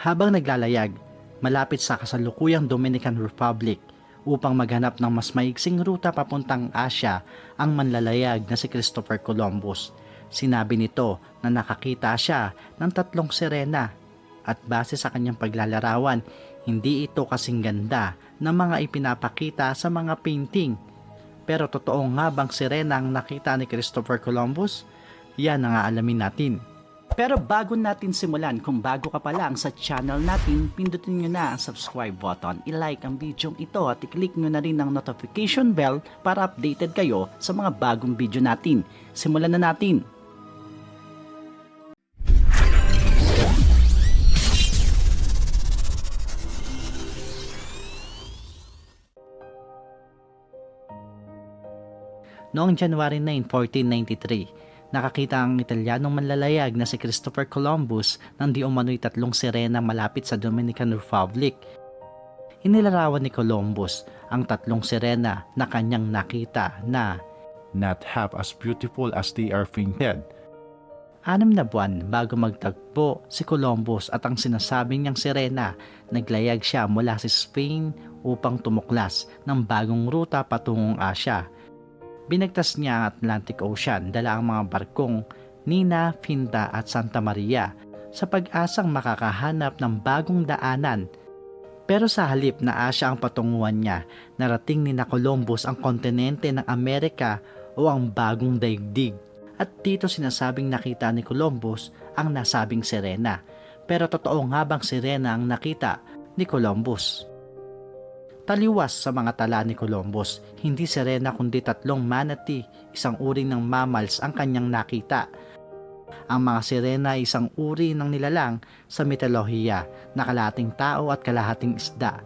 Habang naglalayag, malapit sa kasalukuyang Dominican Republic upang maghanap ng mas maiksing ruta papuntang Asya ang manlalayag na si Christopher Columbus. Sinabi nito na nakakita siya ng 3 sirena at base sa kanyang paglalarawan, hindi ito kasing ganda ng mga ipinapakita sa mga painting. Pero totoo nga bang sirena ang nakita ni Christopher Columbus? Yan ang aalamin natin. Pero bago natin simulan, kung bago ka pa lang sa channel natin, pindutin nyo na ang subscribe button, i-like ang video ito at i-click nyo na rin ang notification bell para updated kayo sa mga bagong video natin. Simulan na natin! Noong January 9, 1493, nakakita ang Italianong manlalayag na si Christopher Columbus ng di umano'y 3 sirena malapit sa Dominican Republic. Inilarawan ni Columbus ang 3 sirena na kanyang nakita na not half as beautiful as they are painted. 6 na buwan bago magtagpo si Columbus at ang sinasabing niyang sirena, naglayag siya mula sa Spain upang tumuklas ng bagong ruta patungong Asya. Binagtas niya ang Atlantic Ocean, dala ang mga barkong Nina, Pinta at Santa Maria sa pag-asang makakahanap ng bagong daanan. Pero sa halip na Asya ang patunguhan niya, narating ni na Columbus ang kontinente ng Amerika o ang bagong daigdig. At dito sinasabing nakita ni Columbus ang nasabing sirena. Pero totoo nga bang sirena ang nakita ni Columbus? Taliwas sa mga tala ni Columbus, hindi sirena kundi 3 manatee, isang uri ng mammals ang kanyang nakita. Ang mga sirena ay isang uri ng nilalang sa mitolohiya na kalahating tao at kalahating isda.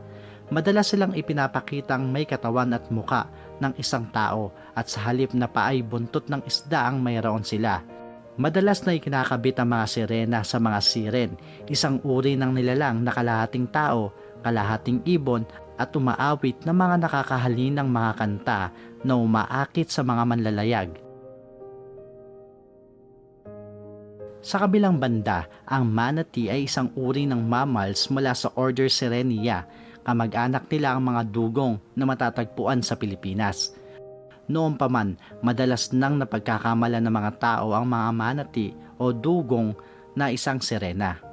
Madalas silang ipinapakitang may katawan at muka ng isang tao at sa halip na paay buntot ng isda ang mayroon sila. Madalas na ikinakabit ang mga sirena sa mga siren, isang uri ng nilalang na kalahating tao, kalahating ibon at umaawit na mga nakakahalinang mga kanta na umaakit sa mga manlalayag. Sa kabilang banda, ang manatee ay isang uri ng mammals mula sa order Sirenia, kamag-anak nila ang mga dugong na matatagpuan sa Pilipinas. Noon pa man, madalas nang napagkakamalan ng mga tao ang mga manatee o dugong na isang sirena.